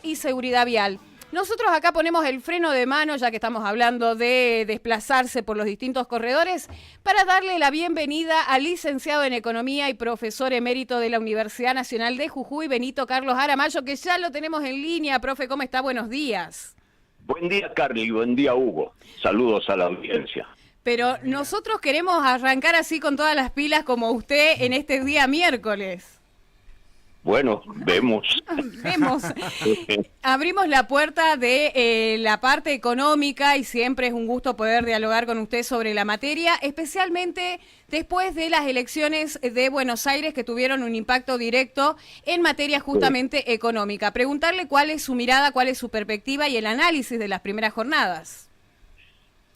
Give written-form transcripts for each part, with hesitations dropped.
Y seguridad vial. Nosotros acá ponemos el freno de mano, ya que estamos hablando de desplazarse por los distintos corredores, para darle la bienvenida al licenciado en Economía y profesor emérito de la Universidad Nacional de Jujuy, Benito Carlos Aramayo, que ya lo tenemos en línea. Profe, ¿cómo está? Buenos días. Buen día, Carly. Buen día, Hugo. Saludos a la audiencia. Pero nosotros queremos arrancar así con todas las pilas como usted en este día miércoles. Bueno, vemos. Vemos. Abrimos la puerta de la parte económica y siempre es un gusto poder dialogar con usted sobre la materia, especialmente después de las elecciones de Buenos Aires que tuvieron un impacto directo en materia justamente económica. Preguntarle cuál es su mirada, cuál es su perspectiva y el análisis de las primeras jornadas.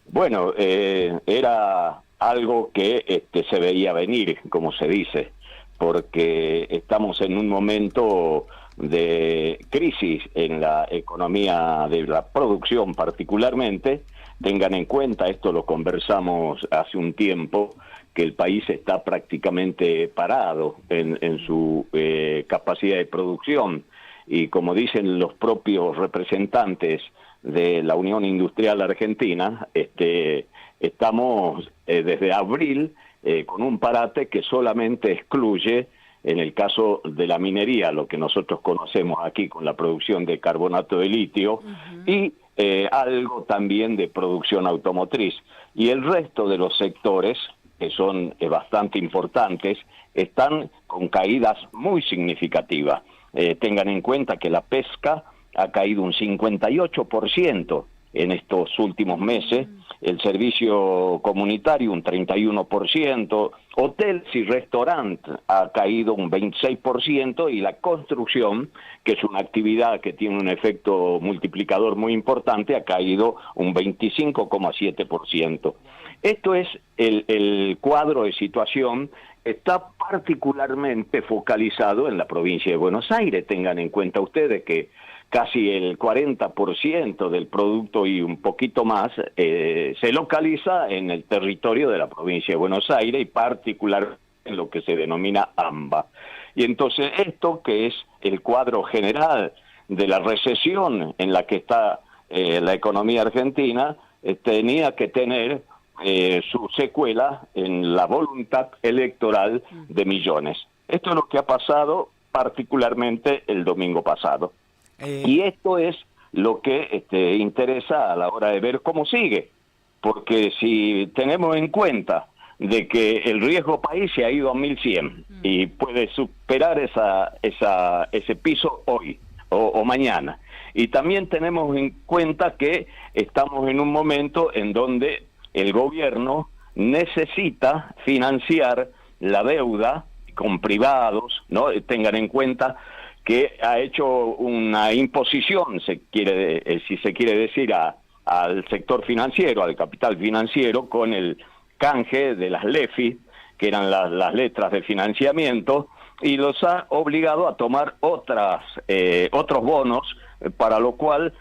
Bueno, era algo que se veía venir, como se dice, porque estamos en un momento de crisis en la economía de la producción particularmente. Tengan en cuenta, esto lo conversamos hace un tiempo, que el país está prácticamente parado en su capacidad de producción, y como dicen los propios representantes de la Unión Industrial Argentina, estamos desde abril con un parate que solamente excluye, en el caso de la minería, lo que nosotros conocemos aquí con la producción de carbonato de litio, y algo también de producción automotriz. Y el resto de los sectores, que son bastante importantes, están con caídas muy significativas. Tengan en cuenta que la pesca ha caído un 58% en estos últimos meses, el servicio comunitario un 31%, hoteles y restaurantes ha caído un 26%, y la construcción, que es una actividad que tiene un efecto multiplicador muy importante, ha caído un 25,7%. Esto es el cuadro de situación. Está particularmente focalizado en la provincia de Buenos Aires. Tengan en cuenta ustedes que casi el 40% del producto y un poquito más se localiza en el territorio de la provincia de Buenos Aires, y particularmente en lo que se denomina AMBA. Y entonces esto, que es el cuadro general de la recesión en la que está la economía argentina, tenía que tener su secuela en la voluntad electoral de millones. Esto es lo que ha pasado particularmente el domingo pasado. Y esto es lo que interesa a la hora de ver cómo sigue, porque si tenemos en cuenta de que el riesgo país se ha ido a 1100 y puede superar ese piso hoy o mañana, y también tenemos en cuenta que estamos en un momento en donde el gobierno necesita financiar la deuda con privados, ¿no? Tengan en cuenta que ha hecho una imposición, si se quiere decir, al sector financiero, al capital financiero, con el canje de las LEFI, que eran las letras de financiamiento, y los ha obligado a tomar otros bonos, para lo cual,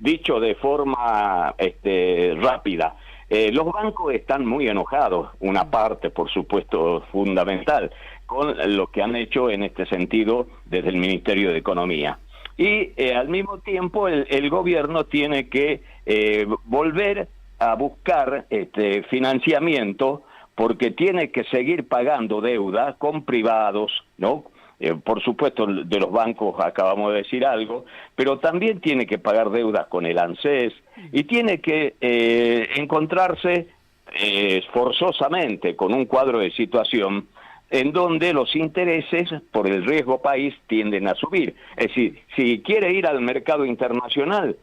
dicho de forma rápida, los bancos están muy enojados, una parte, por supuesto, fundamental, con lo que han hecho en este sentido desde el Ministerio de Economía. Y al mismo tiempo el gobierno tiene que volver a buscar financiamiento, porque tiene que seguir pagando deuda con privados, ¿no? Por supuesto, de los bancos acabamos de decir algo, pero también tiene que pagar deudas con el ANSES, y tiene que encontrarse forzosamente con un cuadro de situación en donde los intereses por el riesgo país tienden a subir. Es decir, si quiere ir al mercado internacional,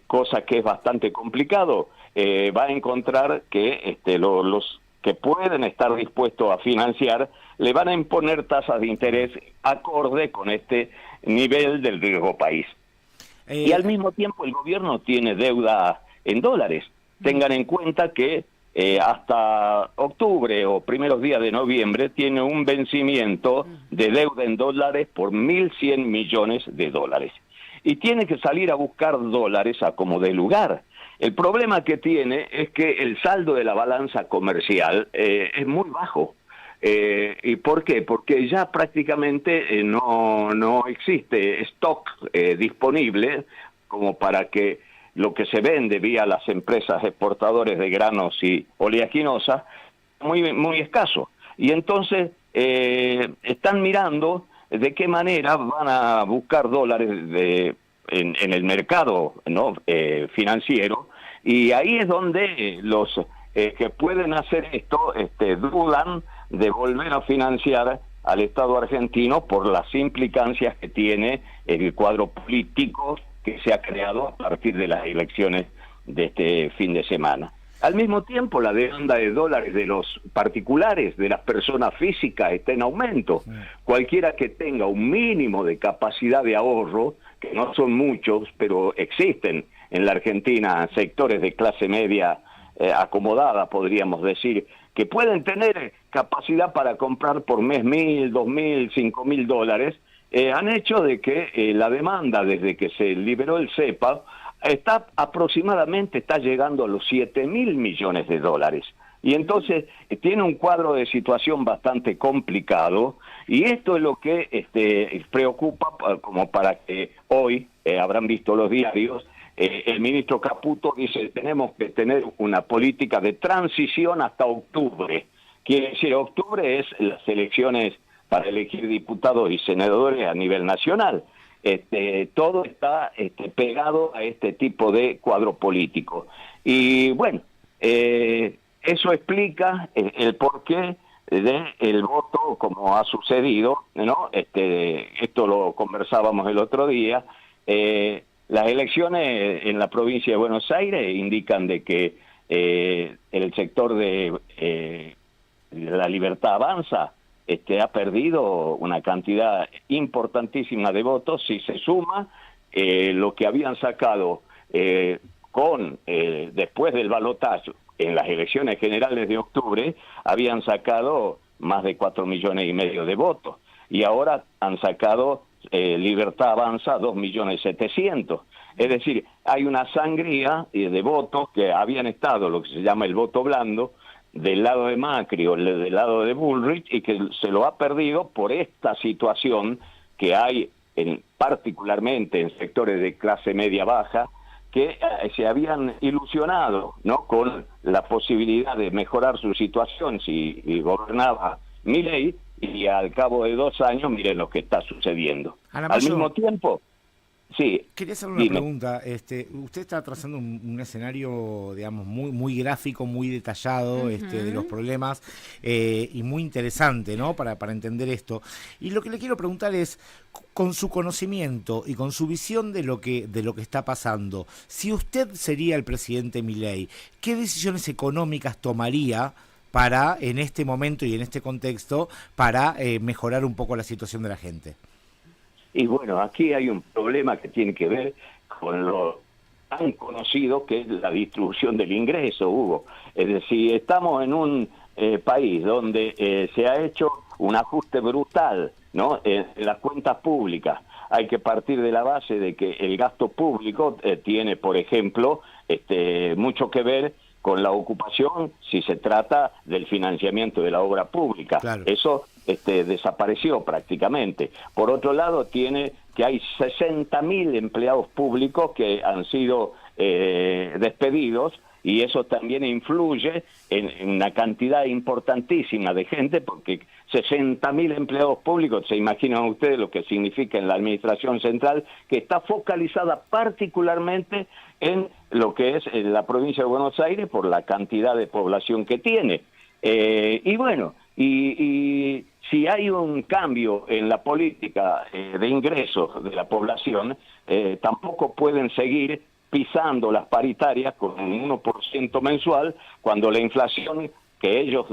cosa que es bastante complicado, va a encontrar que los que pueden estar dispuestos a financiar le van a imponer tasas de interés acorde con este nivel del riesgo país. Y al mismo tiempo el gobierno tiene deuda en dólares. Tengan en cuenta que hasta octubre o primeros días de noviembre tiene un vencimiento de deuda en dólares por 1.100 millones de dólares. Y tiene que salir a buscar dólares a como dé lugar. El problema que tiene es que el saldo de la balanza comercial es muy bajo. ¿Y por qué? Porque ya prácticamente no existe stock disponible como para que lo que se vende vía las empresas exportadores de granos y oleaginosa, muy escaso. Y entonces están mirando de qué manera van a buscar dólares en el mercado, ¿no? Financiero, y ahí es donde los que pueden hacer esto dudan de volver a financiar al Estado argentino por las implicancias que tiene el cuadro político que se ha creado a partir de las elecciones de este fin de semana. Al mismo tiempo, la demanda de dólares de los particulares, de las personas físicas, está en aumento. Sí. Cualquiera que tenga un mínimo de capacidad de ahorro, que no son muchos, pero existen en la Argentina sectores de clase media acomodada, podríamos decir, que pueden tener capacidad para comprar por mes 1.000, 2.000, 5.000 dólares, han hecho de que la demanda desde que se liberó el cepa está llegando a los 7.000 millones de dólares. Y entonces tiene un cuadro de situación bastante complicado, y esto es lo que preocupa, como para que hoy habrán visto los diarios, el ministro Caputo dice: tenemos que tener una política de transición hasta octubre. Quiere decir, octubre es las elecciones para elegir diputados y senadores a nivel nacional. Todo está pegado a este tipo de cuadro político. Y bueno, eso explica el porqué del voto, como ha sucedido, ¿no? Esto lo conversábamos el otro día. Las elecciones en la provincia de Buenos Aires indican de que el sector de La Libertad Avanza ha perdido una cantidad importantísima de votos. Si se suma lo que habían sacado después del balotaje en las elecciones generales de octubre, habían sacado más de 4,5 millones de votos, y ahora han sacado Libertad Avanza 2,700,000. Es decir, hay una sangría de votos que habían estado, lo que se llama el voto blando, del lado de Macri o del lado de Bullrich, y que se lo ha perdido por esta situación que hay particularmente en sectores de clase media baja, que se habían ilusionado, ¿no?, con la posibilidad de mejorar su situación si gobernaba Milei, y al cabo de 2 años miren lo que está sucediendo. Al mismo tiempo, sí. Quería hacer una pregunta. Usted está trazando un escenario, digamos, muy gráfico, muy detallado, de los problemas, y muy interesante, ¿no?, para entender esto. Y lo que le quiero preguntar es, con su conocimiento y con su visión de lo que está pasando, si usted sería el presidente Milei, ¿qué decisiones económicas tomaría para, en este momento y en este contexto, para mejorar un poco la situación de la gente? Y bueno, aquí hay un problema que tiene que ver con lo tan conocido que es la distribución del ingreso, Hugo. Es decir, estamos en un país donde se ha hecho un ajuste brutal, ¿no?, en las cuentas públicas. Hay que partir de la base de que el gasto público tiene, por ejemplo, mucho que ver con la ocupación si se trata del financiamiento de la obra pública. Claro. Eso desapareció prácticamente. Por otro lado, tiene que hay 60.000 empleados públicos que han sido despedidos, y eso también influye en una cantidad importantísima de gente, porque 60.000 empleados públicos, se imaginan ustedes lo que significa en la administración central, que está focalizada particularmente en lo que es la provincia de Buenos Aires por la cantidad de población que tiene. Y bueno, y si hay un cambio en la política de ingresos de la población, tampoco pueden seguir pisando las paritarias con un 1% mensual, cuando la inflación, que ellos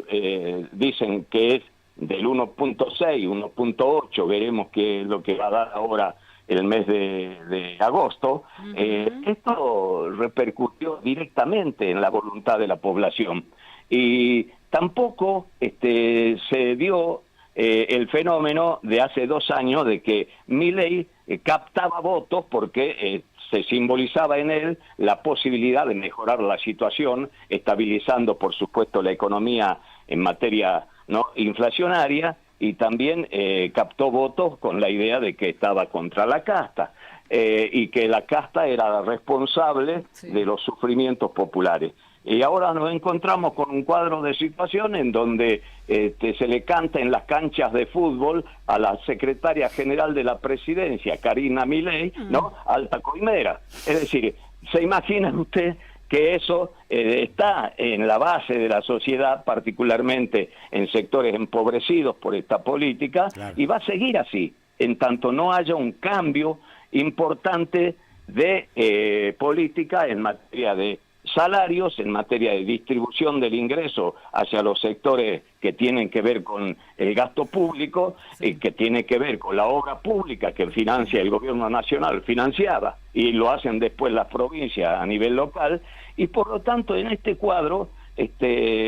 dicen que es del 1.6, 1.8, veremos qué es lo que va a dar ahora el mes de agosto. Esto repercutió directamente en la voluntad de la población, y tampoco se dio el fenómeno de hace 2 años de que Milei captaba votos porque se simbolizaba en él la posibilidad de mejorar la situación, estabilizando, por supuesto, la economía en materia ¿no?, inflacionaria, y también captó votos con la idea de que estaba contra la casta, y que la casta era responsable de los sufrimientos populares. Y ahora nos encontramos con un cuadro de situación en donde se le canta en las canchas de fútbol a la secretaria general de la presidencia, Karina Milei, ¿no?, alta coimera. Es decir, ¿se imagina usted que eso está en la base de la sociedad, particularmente en sectores empobrecidos por esta política, claro, y va a seguir así, en tanto no haya un cambio importante de política en materia de salarios, en materia de distribución del ingreso hacia los sectores que tienen que ver con el gasto público, que tiene que ver con la obra pública que financia el gobierno nacional, financiaba, y lo hacen después las provincias a nivel local, y por lo tanto en este cuadro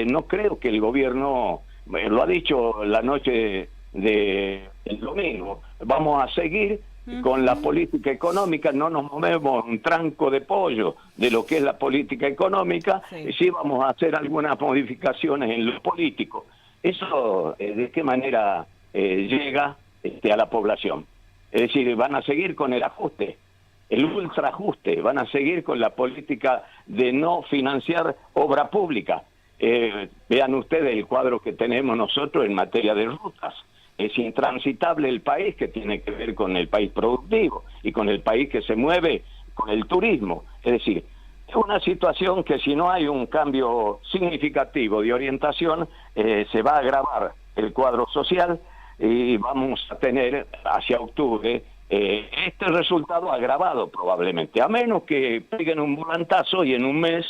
no creo que el gobierno, lo ha dicho la noche del domingo, vamos a seguir con la política económica, no nos movemos un tranco de pollo de lo que es la política económica, y sí vamos a hacer algunas modificaciones en lo político. Eso, ¿de qué manera llega a la población? Es decir, van a seguir con el ajuste, el ultraajuste, van a seguir con la política de no financiar obra pública. Vean ustedes el cuadro que tenemos nosotros en materia de rutas. Es intransitable el país, que tiene que ver con el país productivo y con el país que se mueve con el turismo. Es decir, es una situación que si no hay un cambio significativo de orientación, se va a agravar el cuadro social y vamos a tener hacia octubre este resultado agravado probablemente, a menos que peguen un volantazo y en un mes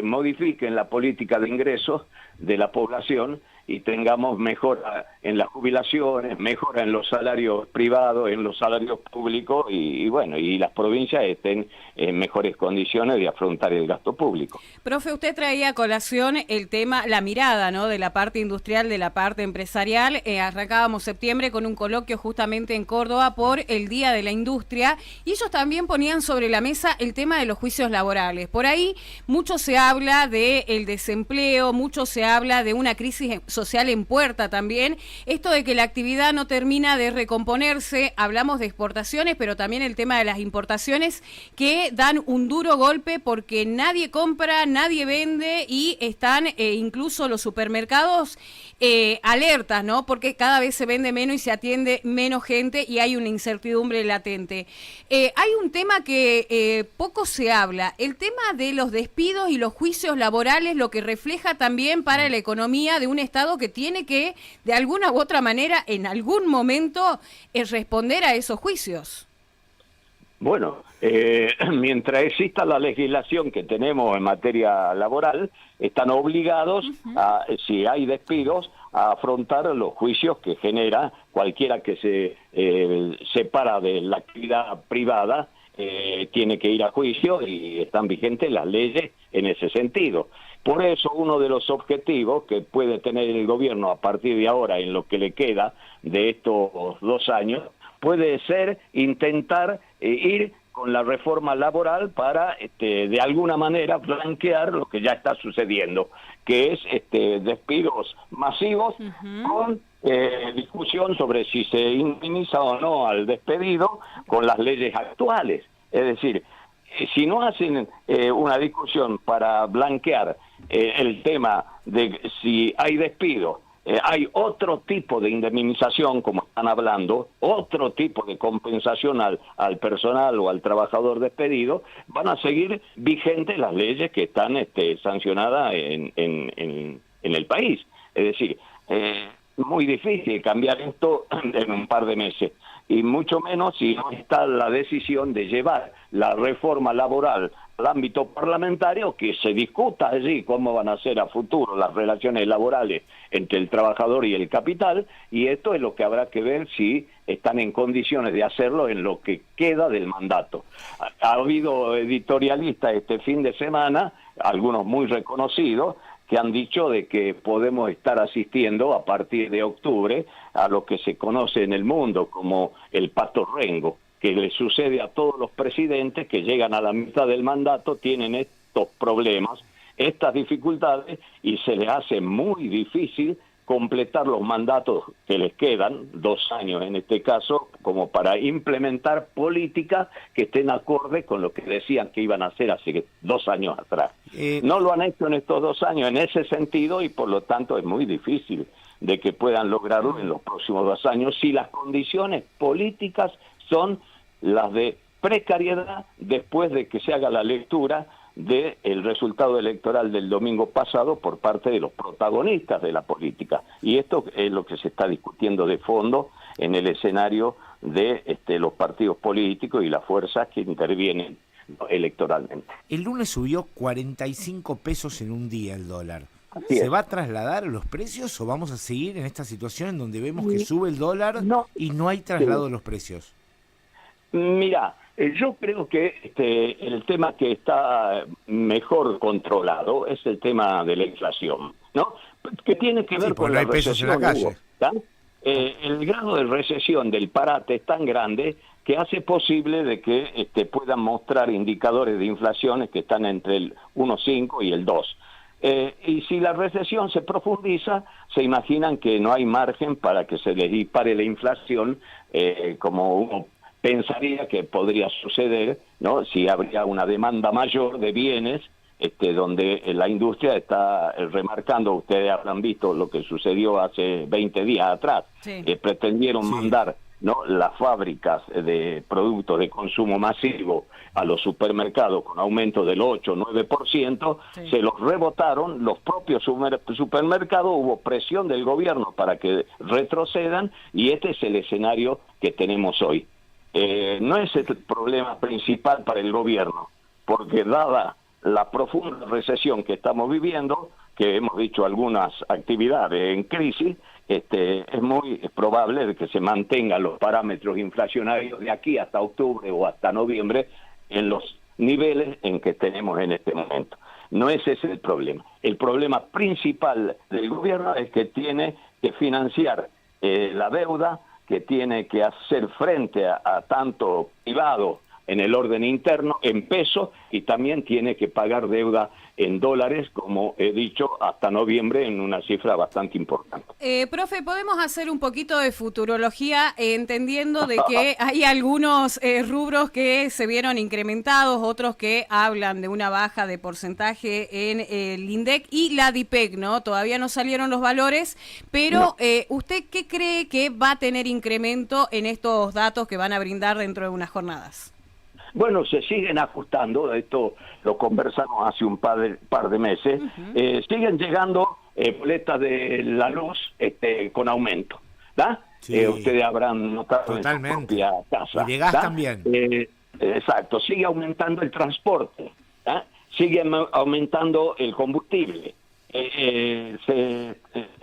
modifiquen la política de ingresos de la población y tengamos mejora en las jubilaciones, mejora en los salarios privados, en los salarios públicos, y bueno, y las provincias estén en mejores condiciones de afrontar el gasto público. Profe, usted traía a colación el tema, la mirada, ¿no?, de la parte industrial, de la parte empresarial. Arrancábamos septiembre con un coloquio justamente en Córdoba por el Día de la Industria, y ellos también ponían sobre la mesa el tema de los juicios laborales. Por ahí mucho se habla del desempleo, mucho se habla de una crisis social en puerta también, esto de que la actividad no termina de recomponerse. Hablamos de exportaciones, pero también el tema de las importaciones, que dan un duro golpe porque nadie compra, nadie vende, y están incluso los supermercados alertas, ¿no?, porque cada vez se vende menos y se atiende menos gente y hay una incertidumbre latente. Hay un tema que poco se habla, el tema de los despidos y los juicios laborales, lo que refleja también para la economía de un Estado que tiene que, de alguna u otra manera, en algún momento, responder a esos juicios. Bueno, mientras exista la legislación que tenemos en materia laboral, están obligados, si hay despidos, a afrontar los juicios que genera cualquiera que se separa de la actividad privada. Tiene que ir a juicio y están vigentes las leyes en ese sentido. Por eso uno de los objetivos que puede tener el gobierno a partir de ahora, en lo que le queda de estos 2 años, puede ser intentar ir con la reforma laboral para de alguna manera blanquear lo que ya está sucediendo, que es despidos masivos con discusión sobre si se indemniza o no al despedido con las leyes actuales. Es decir, si no hacen una discusión para blanquear el tema de si hay despido, hay otro tipo de indemnización, como están hablando, otro tipo de compensación al personal o al trabajador despedido, van a seguir vigentes las leyes que están sancionadas en el país. Es decir, muy difícil cambiar esto en un par de meses, y mucho menos si no está la decisión de llevar la reforma laboral al ámbito parlamentario, que se discuta allí cómo van a ser a futuro las relaciones laborales entre el trabajador y el capital, y esto es lo que habrá que ver si están en condiciones de hacerlo en lo que queda del mandato. Ha habido editorialistas este fin de semana, algunos muy reconocidos, que han dicho de que podemos estar asistiendo a partir de octubre a lo que se conoce en el mundo como el pato rengo, que le sucede a todos los presidentes que llegan a la mitad del mandato, tienen estos problemas, estas dificultades, y se les hace muy difícil completar los mandatos que les quedan, 2 años en este caso, como para implementar políticas que estén acorde con lo que decían que iban a hacer hace 2 años atrás. No lo han hecho en estos 2 años en ese sentido y por lo tanto es muy difícil de que puedan lograrlo en los próximos 2 años si las condiciones políticas son las de precariedad después de que se haga la lectura del resultado electoral del domingo pasado por parte de los protagonistas de la política. Y esto es lo que se está discutiendo de fondo en el escenario de los partidos políticos y las fuerzas que intervienen electoralmente. El lunes subió 45 pesos en un día el dólar. ¿Se va a trasladar los precios o vamos a seguir en esta situación en donde vemos que sube el dólar y no hay traslado de los precios? Mira, yo creo que el tema que está mejor controlado es el tema de la inflación, ¿no? Que tiene que ver con no la hay pesos recesión. en la calle. El grado de recesión del parate es tan grande que hace posible de que puedan mostrar indicadores de inflaciones que están entre el 1,5 y el 2. Y si la recesión se profundiza, se imaginan que no hay margen para que se les dispare la inflación, como uno pensaría que podría suceder, ¿no? Si habría una demanda mayor de bienes, donde la industria está remarcando, ustedes habrán visto lo que sucedió hace 20 días atrás, pretendieron mandar, ¿no?, las fábricas de productos de consumo masivo a los supermercados con aumento del 8 o 9%, se los rebotaron los propios supermercados, hubo presión del gobierno para que retrocedan y este es el escenario que tenemos hoy. No es el problema principal para el gobierno, porque dada la profunda recesión que estamos viviendo, que hemos dicho algunas actividades en crisis, es muy probable de que se mantengan los parámetros inflacionarios de aquí hasta octubre o hasta noviembre en los niveles en que tenemos en este momento. No ese es el problema. El problema principal del gobierno es que tiene que financiar la deuda, que tiene que hacer frente a tanto privado en el orden interno, en pesos, y también tiene que pagar deuda en dólares, como he dicho, hasta noviembre en una cifra bastante importante. Profe, ¿podemos hacer un poquito de futurología entendiendo de que hay algunos rubros que se vieron incrementados, otros que hablan de una baja de porcentaje en el INDEC y la DIPEC, ¿no? Todavía no salieron los valores, pero ¿usted qué cree que va a tener incremento en estos datos que van a brindar dentro de unas jornadas? Bueno, se siguen ajustando, esto lo conversamos hace un par de meses, siguen llegando boletas de la luz con aumento, ¿da? Sí. Ustedes habrán notado en su propia casa. Y de gas también. Exacto, sigue aumentando el transporte, ¿da? Sigue aumentando el combustible.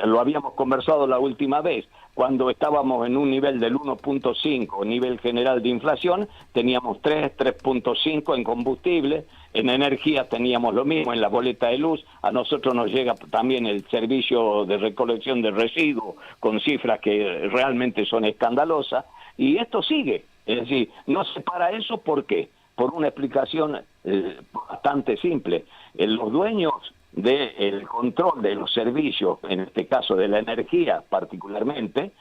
Lo habíamos conversado la última vez, cuando estábamos en un nivel del 1.5, nivel general de inflación, teníamos 3.5 en combustible, en energía teníamos lo mismo, en la boleta de luz, a nosotros nos llega también el servicio de recolección de residuos con cifras que realmente son escandalosas, y esto sigue, es decir, no se para eso, ¿por qué? Por una explicación bastante simple, los dueños del control de los servicios, en este caso de la energía particularmente,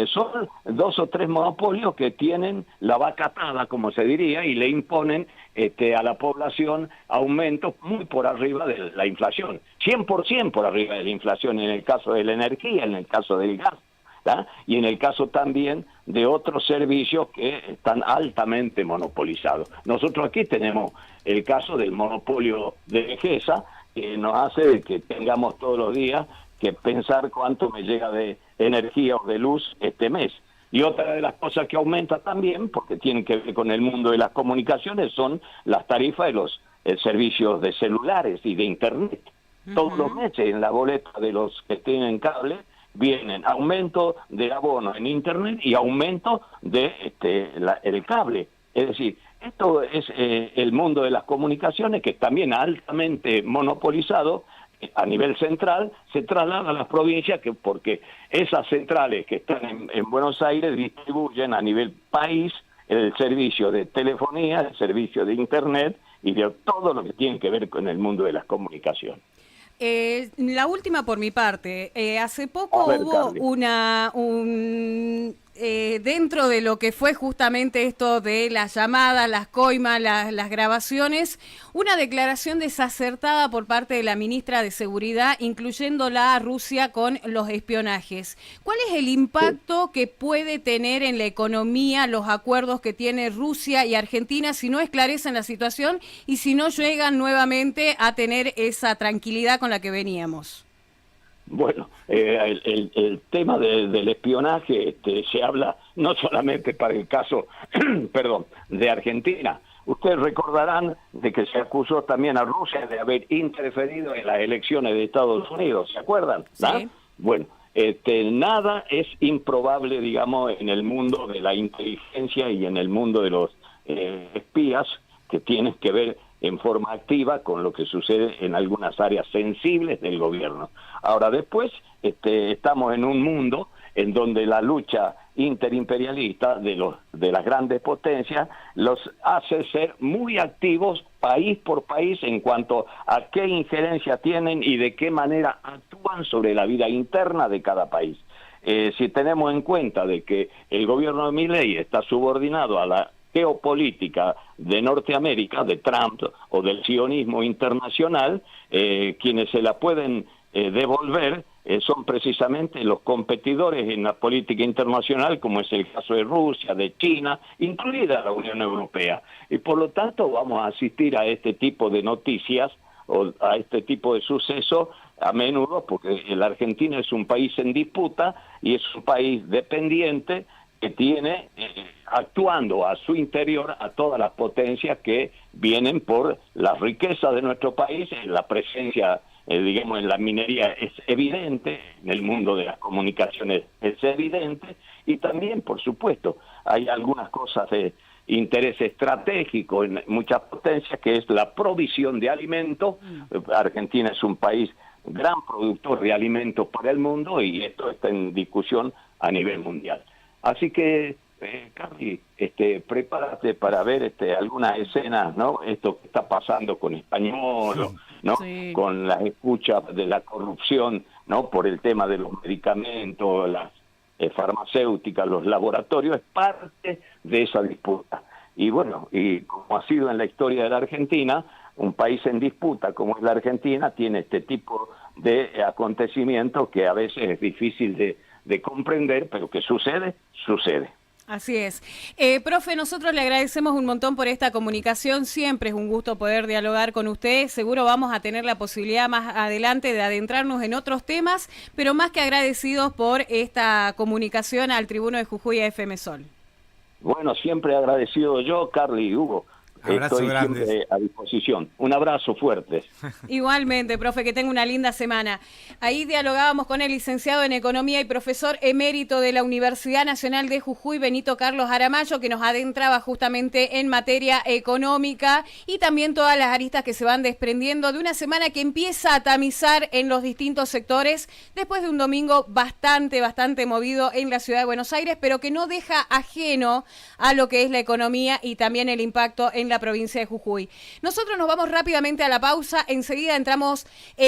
son 2 o 3 monopolios que tienen la vaca atada, como se diría, y le imponen a la población aumentos muy por arriba de la inflación, 100% por arriba de la inflación en el caso de la energía, en el caso del gas, ¿tá? Y en el caso también de otros servicios que están altamente monopolizados. Nosotros aquí tenemos el caso del monopolio de Egesa, que nos hace que tengamos todos los días que pensar cuánto me llega de energía o de luz este mes. Y otra de las cosas que aumenta también, porque tienen que ver con el mundo de las comunicaciones, son las tarifas de los servicios de celulares y de internet. Todos los meses en la boleta de los que tienen cable vienen aumento de abono en internet y aumento de el cable. Es decir, esto es el mundo de las comunicaciones, que es también altamente monopolizado a nivel central, se traslada a las provincias, porque esas centrales que están en Buenos Aires distribuyen a nivel país el servicio de telefonía, el servicio de internet y de todo lo que tiene que ver con el mundo de las comunicaciones. La última por mi parte. Hace poco ver, hubo Carly. dentro de lo que fue justamente esto de las llamadas, las coimas, las grabaciones, una declaración desacertada por parte de la ministra de Seguridad, incluyéndola a Rusia con los espionajes. ¿Cuál es el impacto que puede tener en la economía los acuerdos que tiene Rusia y Argentina si no esclarecen la situación y si no llegan nuevamente a tener esa tranquilidad con la que veníamos? Bueno, el tema del espionaje se habla no solamente para el caso, perdón, de Argentina. Ustedes recordarán de que se acusó también a Rusia de haber interferido en las elecciones de Estados Unidos, ¿se acuerdan? Sí. Bueno, nada es improbable, digamos, en el mundo de la inteligencia y en el mundo de los espías que tienen que ver en forma activa con lo que sucede en algunas áreas sensibles del gobierno. Ahora, después estamos en un mundo en donde la lucha interimperialista de las grandes potencias los hace ser muy activos país por país en cuanto a qué injerencia tienen y de qué manera actúan sobre la vida interna de cada país. Si tenemos en cuenta de que el gobierno de Milei está subordinado a la geopolítica de Norteamérica, de Trump o del sionismo internacional, quienes se la pueden devolver son precisamente los competidores en la política internacional, como es el caso de Rusia, de China, incluida la Unión Europea. Y por lo tanto vamos a asistir a este tipo de noticias o a este tipo de sucesos a menudo, porque la Argentina es un país en disputa y es un país dependiente que tiene actuando a su interior a todas las potencias que vienen por la riqueza de nuestro país, la presencia, digamos, en la minería es evidente, en el mundo de las comunicaciones es evidente, y también, por supuesto, hay algunas cosas de interés estratégico en muchas potencias, que es la provisión de alimentos. Argentina es un país gran productor de alimentos para el mundo y esto está en discusión a nivel mundial. Así que, Carly, prepárate para ver algunas escenas, ¿no? Esto que está pasando con Español, ¿no? Sí. Con las escuchas de la corrupción, ¿no? Por el tema de los medicamentos, las farmacéuticas, los laboratorios, es parte de esa disputa. Y bueno, y como ha sido en la historia de la Argentina, un país en disputa como es la Argentina tiene este tipo de acontecimientos que a veces es difícil de comprender, pero que sucede. Así es. Profe, nosotros le agradecemos un montón por esta comunicación. Siempre es un gusto poder dialogar con usted. Seguro vamos a tener la posibilidad más adelante de adentrarnos en otros temas, pero más que agradecidos por esta comunicación al Tribuno de Jujuy a FM Sol. Bueno, siempre agradecido yo, Carly y Hugo. Abrazo Estoy grande. Siempre a disposición. Un abrazo fuerte. Igualmente, profe, que tenga una linda semana. Ahí dialogábamos con el licenciado en Economía y profesor emérito de la Universidad Nacional de Jujuy, Benito Carlos Aramayo, que nos adentraba justamente en materia económica y también todas las aristas que se van desprendiendo de una semana que empieza a tamizar en los distintos sectores después de un domingo bastante movido en la ciudad de Buenos Aires, pero que no deja ajeno a lo que es la economía y también el impacto en la provincia de Jujuy. Nosotros nos vamos rápidamente a la pausa, enseguida entramos